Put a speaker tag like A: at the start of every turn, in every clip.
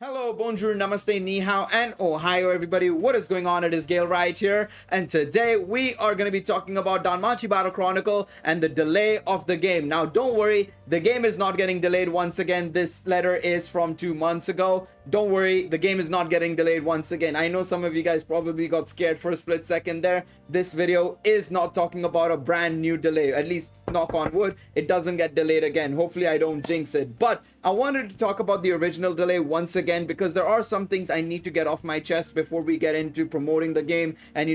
A: Hello, bonjour, namaste, ni hao, and ohio, everybody. What is going on? It is Galeriot here, and today we are going to be talking about Danmachi Battle Chronicle and the delay of the game. Now, don't worry, the game is not getting delayed once again. This letter is from 2 months ago. Don't worry, the game is not getting delayed once again. I know some of you guys probably got scared for a split second there. This video is not talking about a brand new delay. At least, knock on wood, it doesn't get delayed again. Hopefully, I don't jinx it. But I wanted to talk about the original delay once again, because there are some things I need to get off my chest before we get into promoting the game and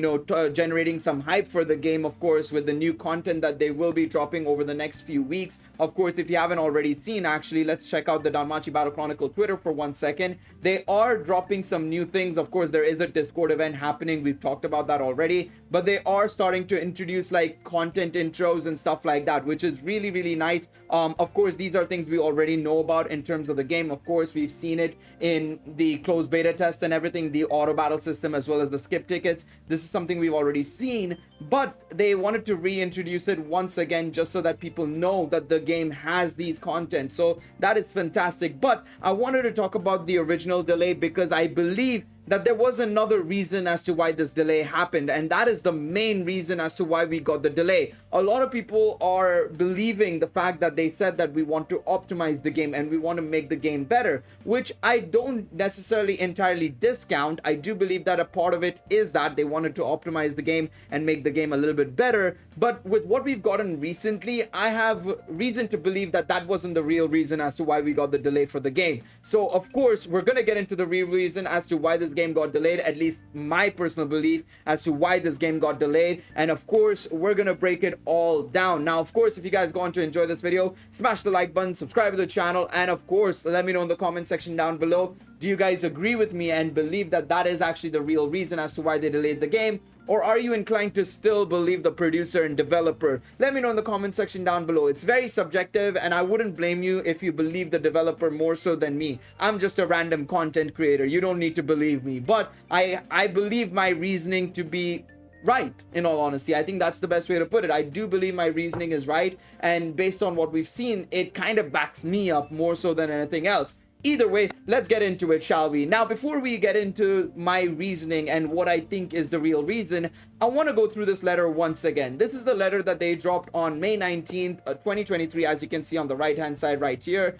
A: generating some hype for the game, of course, with the new content that they will be dropping over the next few weeks. Of course, if you haven't already seen, actually, let's check out the Danmachi Battle Chronicle Twitter for 1 second. They are dropping some new things. Of course, there is a Discord event happening. We've talked about that already, but they are starting to introduce like content intros and stuff like that, which is really, really nice. Of course, these are things we already know about in terms of the game. Of course, we've seen it in the closed beta test and everything, the auto battle system, as well as the skip tickets. This is something we've already seen, but they wanted to reintroduce it once again just so that people know that the game has these content. So that is fantastic. But I wanted to talk about the original delay because I believe that there was another reason as to why this delay happened, and that is the main reason as to why we got the delay. A lot of people are believing the fact that they said that we want to optimize the game and we want to make the game better, which I don't necessarily entirely discount. I do believe that a part of it is that they wanted to optimize the game and make the game a little bit better, but with what we've gotten recently, I have reason to believe that that wasn't the real reason as to why we got the delay for the game. So of course, we're gonna get into the real reason as to why this game got delayed, at least my personal belief as to why this game got delayed, and of course we're gonna break it all down. Now, of course, if you guys go on to enjoy this video, smash the like button, subscribe to the channel, and of course let me know in the comment section down below, do you guys agree with me and believe that that is actually the real reason as to why they delayed the game? Or are you inclined to still believe the producer and developer? Let me know in the comment section down below. It's very subjective, and I wouldn't blame you if you believe the developer more so than me. I'm just a random content creator. You don't need to believe me. But I believe my reasoning to be right, in all honesty. I think that's the best way to put it. I do believe my reasoning is right, and based on what we've seen, it kind of backs me up more so than anything else. Either way, let's get into it, shall we? Now, before we get into my reasoning and what I think is the real reason, I want to go through this letter once again. This is the letter that they dropped on May 19th, 2023, as you can see on the right-hand side right here.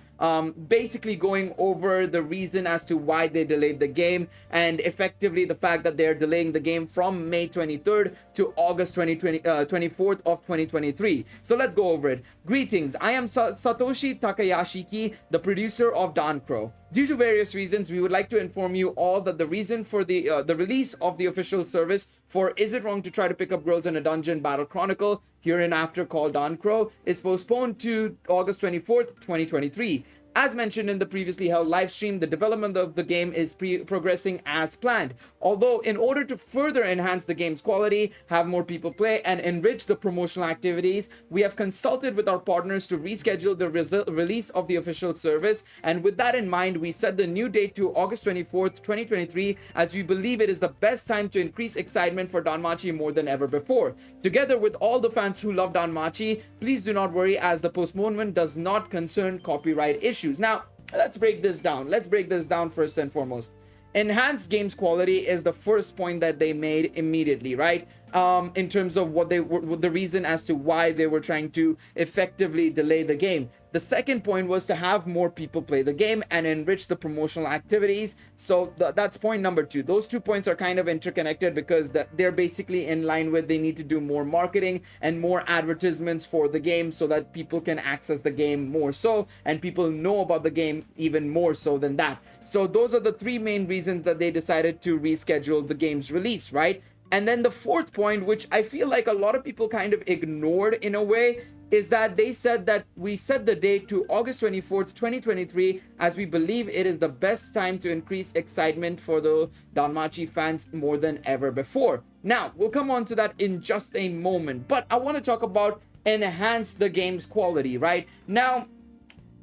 A: Basically going over the reason as to why they delayed the game, and effectively the fact that they're delaying the game from May 23rd to August 24th of 2023. So let's go over it. Greetings, I am Satoshi Takayashiki, the producer of Danchro. Due to various reasons, we would like to inform you all that the reason for the release of the official service for Is It Wrong to Try to Pick Up Girls in a Dungeon Battle Chronicle, hereinafter called Danchro, is postponed to August 24th, 2023. As mentioned in the previously held live stream, the development of the game is progressing as planned. Although, in order to further enhance the game's quality, have more people play, and enrich the promotional activities, we have consulted with our partners to reschedule the release of the official service. And with that in mind, we set the new date to August 24th, 2023, as we believe it is the best time to increase excitement for Danmachi more than ever before. Together with all the fans who love Danmachi, please do not worry, as the postponement does not concern copyright issues. Now, let's break this down. Let's break this down first and foremost. Enhanced games quality is the first point that they made immediately, right? In terms of what they were, the reason as to why they were trying to effectively delay the game. The second point was to have more people play the game and enrich the promotional activities. So that's point number 2. Those 2 points are kind of interconnected because they're basically in line with they need to do more marketing and more advertisements for the game so that people can access the game more so, and people know about the game even more so than that. So those are the 3 main reasons that they decided to reschedule the game's release, right? And then the fourth point, which I feel like a lot of people kind of ignored in a way, is that they said that we set the date to August 24th, 2023, as we believe it is the best time to increase excitement for the Danmachi fans more than ever before. Now, we'll come on to that in just a moment, but I want to talk about enhance the game's quality, right? Now,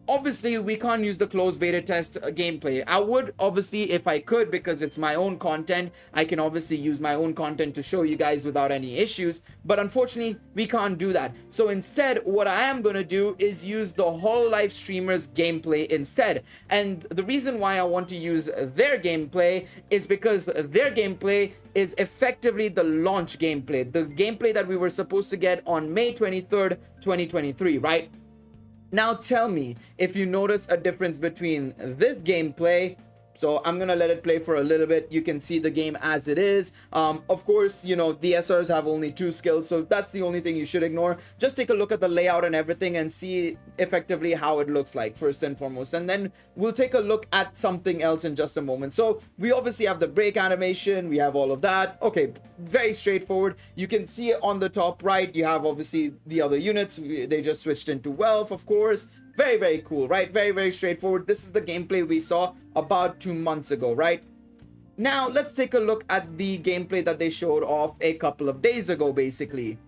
A: Obviously we can't use the closed beta test gameplay. I would obviously, if I could, because it's my own content, I can obviously use my own content to show you guys without any issues, but unfortunately we can't do that. So instead, what I am going to do is use the Hololive streamers gameplay instead. And the reason why I want to use their gameplay is because their gameplay is effectively the launch gameplay, the gameplay that we were supposed to get on May 23rd 2023, right? Now tell me if you notice a difference between this gameplay. So I'm gonna let it play for a little bit. You can see the game as it is. Of course, you know, the SRs have only 2 skills, so that's the only thing you should ignore. Just take a look at the layout and everything and see effectively how it looks like first and foremost. And then we'll take a look at something else in just a moment. So we obviously have the break animation. We have all of that. Okay, very straightforward. You can see on the top right, you have obviously the other units. They just switched into wealth, of course. Very, very cool, right? Very, very straightforward. This is the gameplay we saw about 2 months ago, right? Now, let's take a look at the gameplay that they showed off a couple of days ago, basically.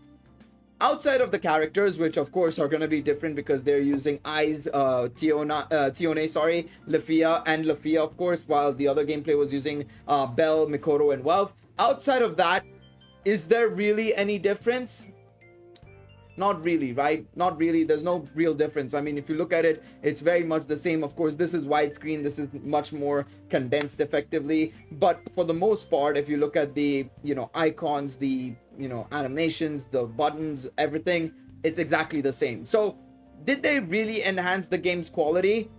A: Outside of the characters, which of course are going to be different because they're using Eyes, Tione, sorry, Lafia, and Lafia, of course, while the other gameplay was using Bell, Mikoto, and Wealth. Outside of that, is there really any difference? Not really, right? Not really. There's no real difference. I mean, if you look at it, it's very much the same. Of course, this is widescreen. This is much more condensed effectively. But for the most part, if you look at the, you know, icons, the, you know, animations, the buttons, everything, it's exactly the same. So did they really enhance the game's quality?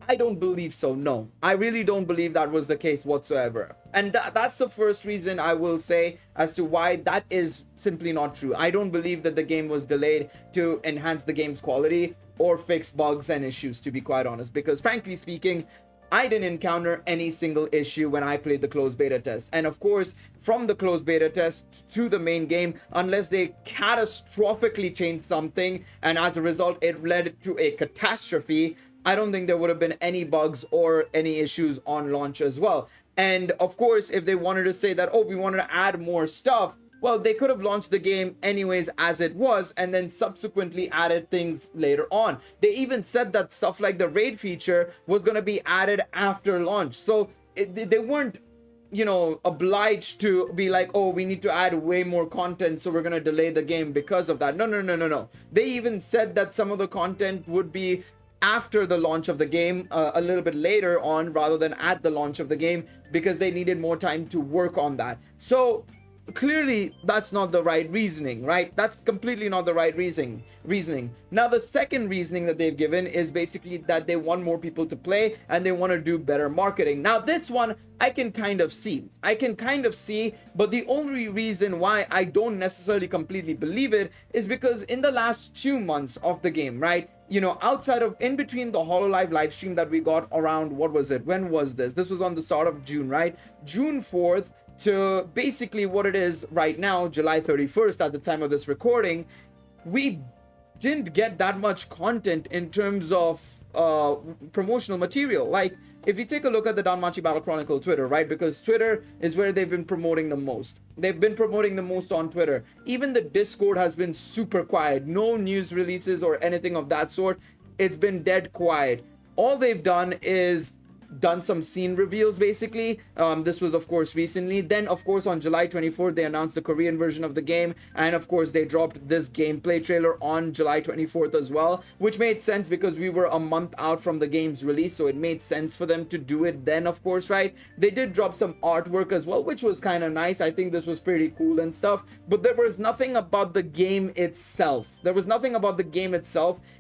A: I don't believe so, no. I really don't believe that was the case whatsoever. And that's the first reason I will say as to why that is simply not true. I don't believe that the game was delayed to enhance the game's quality or fix bugs and issues, to be quite honest. Because frankly speaking, I didn't encounter any single issue when I played the closed beta test. And of course, from the closed beta test to the main game, unless they catastrophically changed something and as a result it led to a catastrophe, I don't think there would have been any bugs or any issues on launch as well. And of course, if they wanted to say that, oh, we wanted to add more stuff, well, they could have launched the game anyways as it was and then subsequently added things later on. They even said that stuff like the raid feature was going to be added after launch. So they weren't, you know, obliged to be like, oh, we need to add way more content, so we're going to delay the game because of that. No. They even said that some of the content would be after the launch of the game, a little bit later on rather than at the launch of the game, because they needed more time to work on that. So clearly that's not the right reasoning, right? That's completely not the right reasoning. Now the second reasoning that they've given is basically that they want more people to play and they want to do better marketing. Now this one I can kind of see, but the only reason why I don't necessarily completely believe it is because in the last 2 months of the game, right, you know, outside of in between the Hololive live stream that we got around, what was it, when was this was on the start of June, right, June 4th to basically what it is right now, July 31st at the time of this recording, we didn't get that much content in terms of promotional material. Like if you take a look at the Danmachi Battle Chronicle Twitter, right, because Twitter is where they've been promoting the most. They've been promoting the most on Twitter. Even the Discord has been super quiet. No news releases or anything of that sort. It's been dead quiet. All they've done is done some scene reveals basically. This was of course recently. Then of course on July 24th they announced the Korean version of the game, and of course they dropped this gameplay trailer on July 24th as well, which made sense because we were a month out from the game's release, so it made sense for them to do it then, of course, right? They did drop some artwork as well, which was kind of nice. I think this was pretty cool and stuff, but there was nothing about the game itself.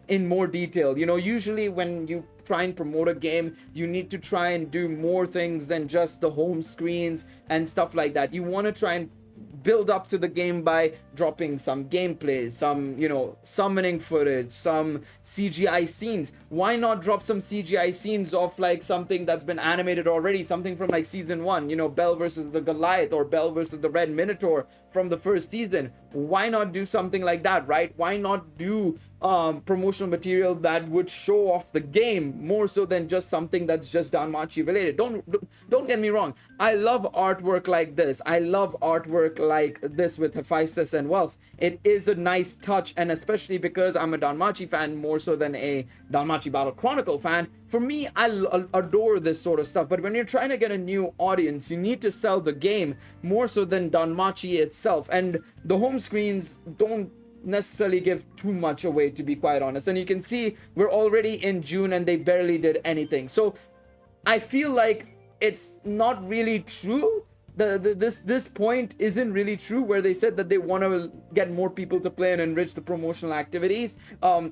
A: In more detail. You know, usually when you try and promote a game, you need to try and do more things than just the home screens and stuff like that. You want to try and build up to the game by dropping some gameplay, some, you know, summoning footage, some CGI scenes. Why not drop some CGI scenes of like something that's been animated already, something from like season 1, you know, Bell versus the Goliath or Bell versus the Red Minotaur from the first season? Why not do something like that, right? Why not do promotional material that would show off the game more so than just something that's just Danmachi related. Don't get me wrong, I love artwork like this. I love artwork like this with Hephaestus and Wealth. It is a nice touch, and especially because I'm a Danmachi fan more so than a Danmachi Battle Chronicle fan, for me, I adore this sort of stuff. But when you're trying to get a new audience, you need to sell the game more so than Danmachi itself, and the home screens don't necessarily give too much away, to be quite honest. And you can see we're already in June and they barely did anything. So I feel like it's not really true. This point isn't really true where they said that they want to get more people to play and enrich the promotional activities,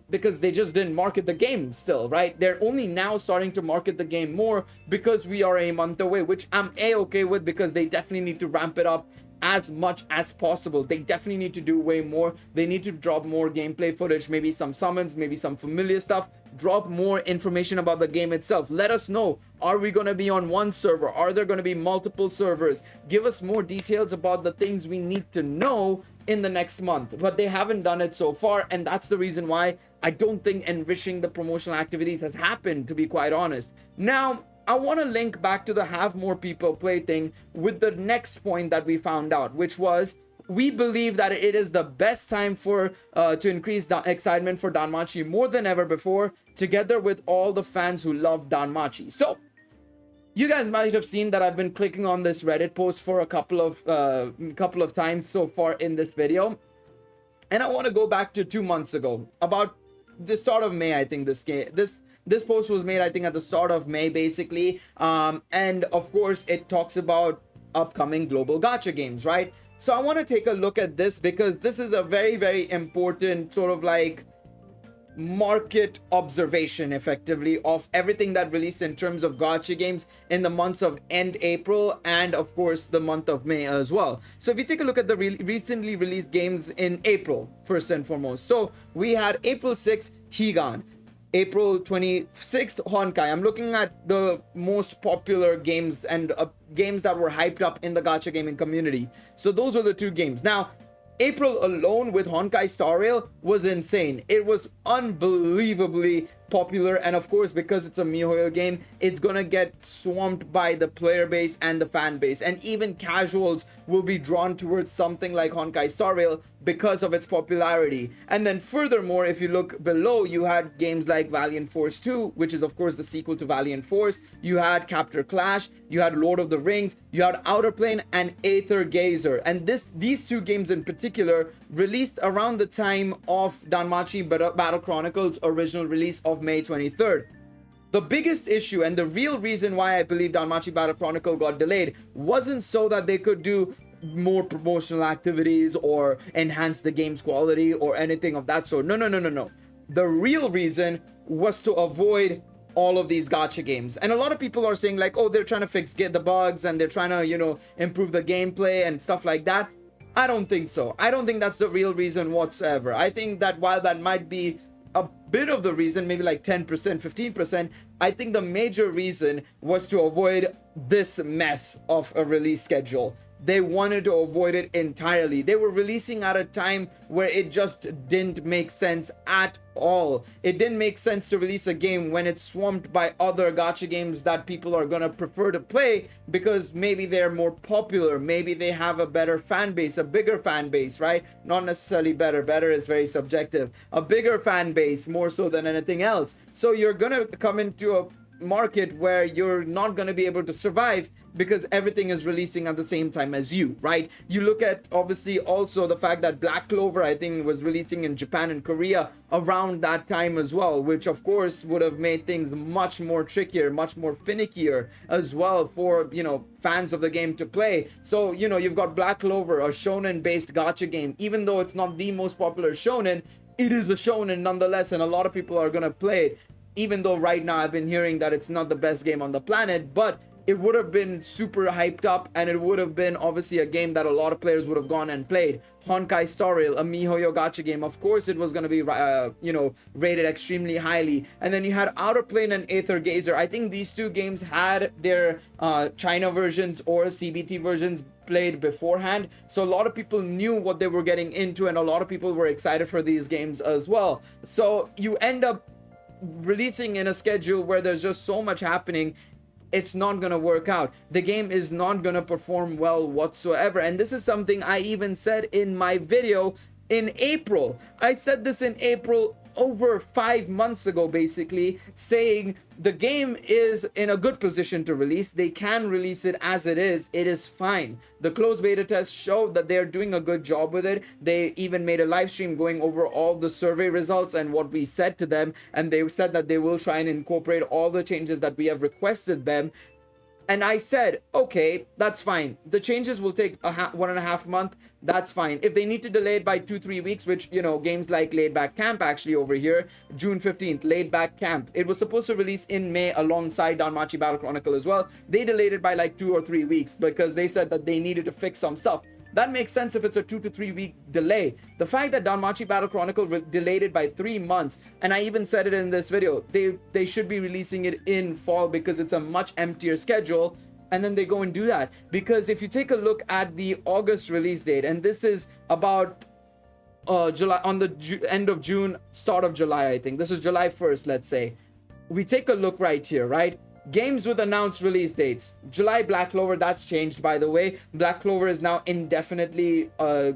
A: because they just didn't market the game still, right? They're only now starting to market the game more because we are a month away, which I'm okay with, because they definitely need to ramp it up as much as possible. They definitely need to do way more. They need to drop more gameplay footage, maybe some summons, maybe some familiar stuff. Drop more information about the game itself. Let us know, are we going to be on one server? Are there going to be multiple servers? Give us more details about the things we need to know in the next month. But they haven't done it so far, and that's the reason why I don't think enriching the promotional activities has happened, to be quite honest. Now, I want to link back to the have more people play thing with the next point that we found out, which was we believe that it is the best time for to increase the excitement for Danmachi more than ever before, together with all the fans who love Danmachi. So you guys might have seen that I've been clicking on this Reddit post for a couple of times so far in this video, and I want to go back to 2 months ago, about the start of May. I think this post was made, I think, at the start of May, basically. And of course, it talks about upcoming global gacha games, right? So I want to take a look at this because this is a very, very important sort of like market observation, effectively, of everything that released in terms of gacha games in the months of end April and of course the month of May as well. So if you take a look at the recently released games in April, first and foremost, so we had April 6th, Higan. April 26th, Honkai. I'm looking at the most popular games and games that were hyped up in the gacha gaming community. So those are the two games. Now, April alone with Honkai Star Rail was insane. It was unbelievably popular, and of course, because it's a MiHoYo game, it's gonna get swamped by the player base and the fan base, and even casuals will be drawn towards something like Honkai Star Rail because of its popularity. And then furthermore, if you look below, you had games like Valiant Force 2, which is of course the sequel to Valiant Force. You had Capture Clash, you had Lord of the Rings, you had Outer Plane and Aether Gazer. And these two games in particular released around the time of Danmachi Battle Chronicle's original release of May 23rd. The biggest issue and the real reason why I believe Danmachi Battle Chronicle got delayed wasn't so that they could do more promotional activities or enhance the game's quality or anything of that sort. No. The real reason was to avoid all of these gacha games. And a lot of people are saying like, oh, they're trying to get the bugs and they're trying to, improve the gameplay and stuff like that. I don't think so. I don't think that's the real reason whatsoever. I think that while that might be a bit of the reason, maybe like 10%, 15%, I think the major reason was to avoid this mess of a release schedule. They wanted to avoid it entirely. They were releasing at a time where it just didn't make sense at all. It didn't make sense to release a game when it's swamped by other gacha games that people are gonna prefer to play because maybe they're more popular, maybe they have a better fan base, a bigger fan base, right? Not necessarily better. Better is very subjective. A bigger fan base more so than anything else. So you're gonna come into a market where you're not going to be able to survive because everything is releasing at the same time as you, right? You look at obviously also the fact that Black Clover, I think, was releasing in Japan and Korea around that time as well, which of course would have made things much more trickier, much more finickier as well for, fans of the game to play. So, you've got Black Clover, a shonen based gacha game. Even though it's not the most popular shonen, it is a shonen nonetheless, and a lot of people are going to play it. Even though right now I've been hearing that it's not the best game on the planet, but it would have been super hyped up, and it would have been obviously a game that a lot of players would have gone and played. Honkai Star Rail, a MiHoYo gacha game, of course it was going to be rated extremely highly. And then you had Outer Plane and Aether Gazer. I think these two games had their China versions or CBT versions played beforehand, so a lot of people knew what they were getting into, and a lot of people were excited for these games as well. So you end up releasing in a schedule where there's just so much happening. It's not gonna work out. The game is not gonna perform well whatsoever. And this is something I even said in my video in April. I said this in April over 5 months ago, basically saying the game is in a good position to release. They can release it as it is fine. The closed beta test showed that they're doing a good job with it. They even made a live stream going over all the survey results and what we said to them, and they said that they will try and incorporate all the changes that we have requested them. And I said, okay, that's fine. The changes will take 1.5 months. That's fine. If they need to delay it by 2-3 weeks, which, games like Laid Back Camp actually over here, June 15th, Laid Back Camp. It was supposed to release in May alongside Danmachi Battle Chronicle as well. They delayed it by like 2 or 3 weeks because they said that they needed to fix some stuff. That makes sense if it's a 2 to 3 week delay. The fact that Danmachi Battle Chronicle delayed it by 3 months, and I even said it in this video, they should be releasing it in fall because it's a much emptier schedule, and then they go and do that. Because if you take a look at the August release date, and this is about July, on the end of June, start of July, I think. This is July 1st, let's say. We take a look right here, right? Games with announced release dates. July Black Clover, that's changed by the way. Black Clover is now indefinitely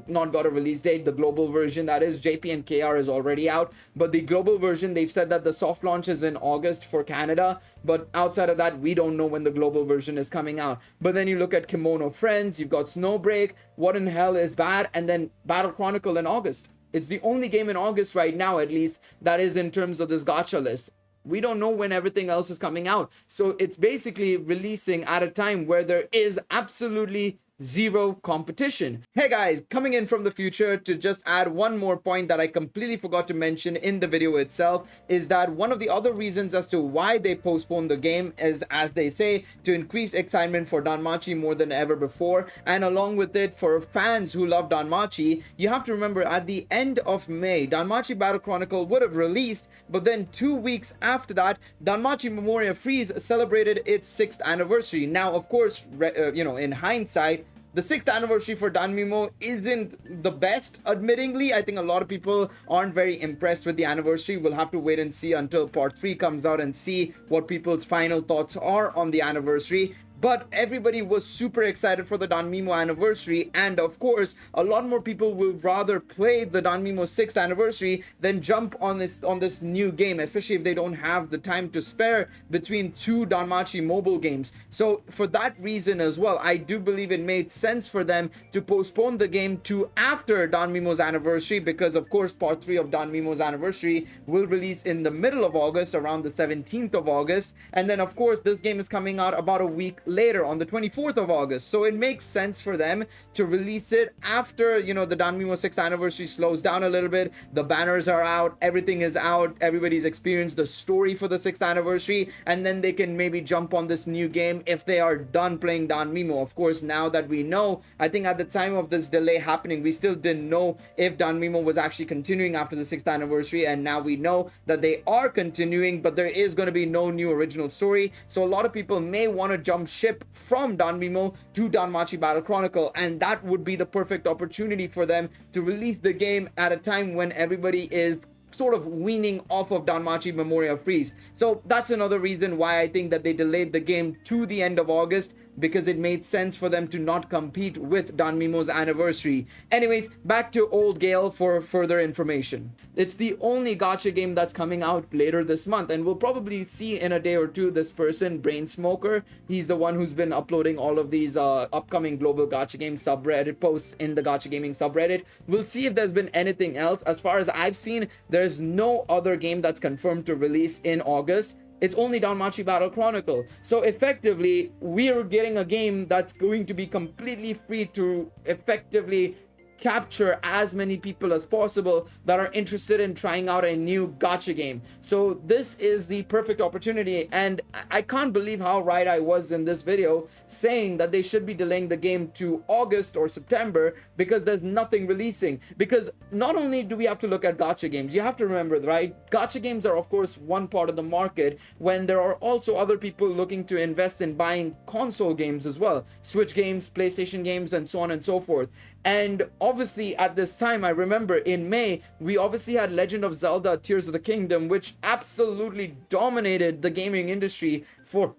A: not got a release date. The global version, that is, JP and KR is already out. But the global version, they've said that the soft launch is in August for Canada. But outside of that, we don't know when the global version is coming out. But then you look at Kimono Friends, you've got Snowbreak, What in Hell is Bad, and then Battle Chronicle in August. It's the only game in August right now, at least, that is in terms of this gacha list. We don't know when everything else is coming out. So it's basically releasing at a time where there is absolutely zero competition. Hey guys, coming in from the future to just add one more point that I completely forgot to mention in the video itself, is that one of the other reasons as to why they postponed the game is, as they say, to increase excitement for Danmachi more than ever before, and along with it, for fans who love Danmachi. You have to remember, at the end of May, Danmachi Battle Chronicle would have released, but then 2 weeks after that, Danmachi Memoria Freese celebrated its 6th anniversary. Now, of course, in hindsight, the 6th anniversary for Danmimo isn't the best, admittingly. I think a lot of people aren't very impressed with the anniversary. We'll have to wait and see until part 3 comes out and see what people's final thoughts are on the anniversary. But everybody was super excited for the Danmimo anniversary, and of course, a lot more people will rather play the Danmimo 6th anniversary than jump on this new game, especially if they don't have the time to spare between 2 Danmachi mobile games. So for that reason as well, I do believe it made sense for them to postpone the game to after Danmimo's anniversary, because of course part 3 of Danmimo's anniversary will release in the middle of August, around the 17th of August, and then of course this game is coming out about a week later on the 24th of August. So it makes sense for them to release it after, the Danmimo 6th anniversary slows down a little bit. The banners are out, everything is out, everybody's experienced the story for the 6th anniversary, and then they can maybe jump on this new game if they are done playing Danmimo. Of course, now that we know, I think at the time of this delay happening, we still didn't know if Danmimo was actually continuing after the 6th anniversary, and now we know that they are continuing, but there is going to be no new original story. So a lot of people may want to jump ship from Danmimo to Danmachi Battle Chronicle, and that would be the perfect opportunity for them to release the game at a time when everybody is sort of weaning off of Danmachi Memoria Freese. So that's another reason why I think that they delayed the game to the end of August, because it made sense for them to not compete with Danmimo's anniversary. Anyways, back to Old Gale for further information. It's the only gacha game that's coming out later this month, and we'll probably see in a day or two this person, Brain Smoker. He's the one who's been uploading all of these upcoming global gacha game subreddit posts in the gacha gaming subreddit. We'll see if there's been anything else. As far as I've seen, there's no other game that's confirmed to release in August. It's only Danmachi Battle Chronicle. So effectively, we're getting a game that's going to be completely free to effectively capture as many people as possible that are interested in trying out a new gacha game. So this is the perfect opportunity, and I can't believe how right I was in this video saying that they should be delaying the game to August or September because there's nothing releasing. Because not only do we have to look at gacha games, you have to remember, right, gacha games are of course one part of the market when there are also other people looking to invest in buying console games as well, Switch games, PlayStation games, and so on and so forth. And obviously at this time, I remember in May, we obviously had Legend of Zelda Tears of the Kingdom, which absolutely dominated the gaming industry for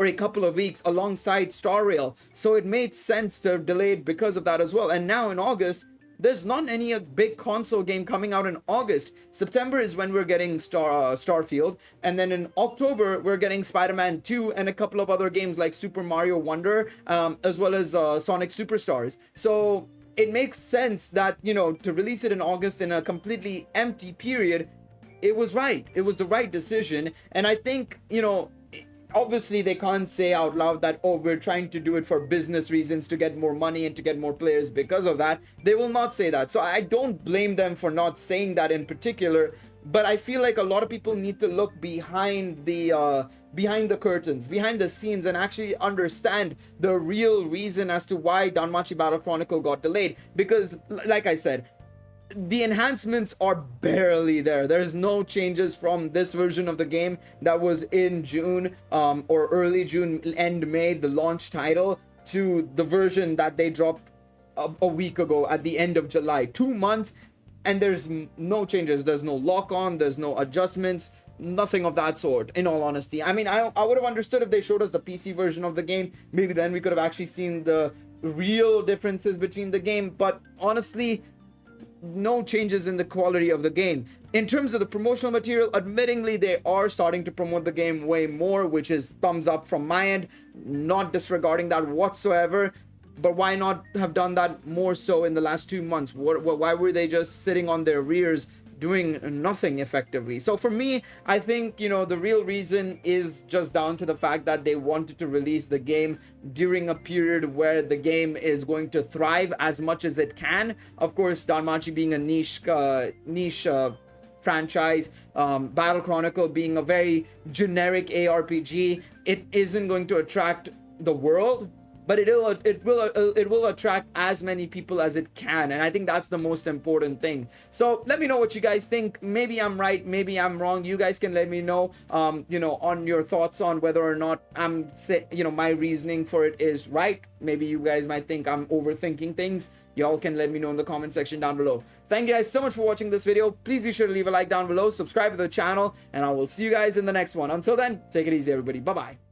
A: a couple of weeks alongside Star Rail. So it made sense to delay it because of that as well. And now in August, there's not any big console game coming out in August. September is when we're getting Starfield, and then in October we're getting Spider-Man 2 and a couple of other games like Super Mario Wonder, as well as Sonic Superstars. So it makes sense that, you know, to release it in August in a completely empty period, it was right. It was the right decision. And I think, you know, obviously they can't say out loud that, oh, we're trying to do it for business reasons to get more money and to get more players because of that. They will not say that. So I don't blame them for not saying that in particular, but I feel like a lot of people need to look behind the curtains, behind the scenes, and actually understand the real reason as to why Danmachi Battle Chronicle got delayed. Because like I said, the enhancements are barely there. There's no changes from this version of the game that was in June or early June, end May, the launch title, to the version that they dropped a week ago at the end of July. 2 months, and there's no changes. There's no lock-on, there's no adjustments, nothing of that sort, in all honesty. I mean, I would have understood if they showed us the PC version of the game. Maybe then we could have actually seen the real differences between the game, but honestly, no changes in the quality of the game. In terms of the promotional material, admittingly, they are starting to promote the game way more, which is thumbs up from my end, not disregarding that whatsoever. But why not have done that more so in the last 2 months? Why were they just sitting on their rears doing nothing effectively? So for me, I think, you know, the real reason is just down to the fact that they wanted to release the game during a period where the game is going to thrive as much as it can. Of course, Danmachi being a niche franchise, Battle Chronicle being a very generic ARPG, it isn't going to attract the world, but it will attract as many people as it can, and I think that's the most important thing. So let me know what you guys think. Maybe I'm right, maybe I'm wrong. You guys can let me know you know, on your thoughts on whether or not my reasoning for it is right. Maybe you guys might think I'm overthinking things. Y'all can let me know in the comment section down below. Thank you guys so much for watching this video. Please be sure to leave a like down below, subscribe to the channel, and I will see you guys in the next one. Until then, take it easy, everybody. Bye bye.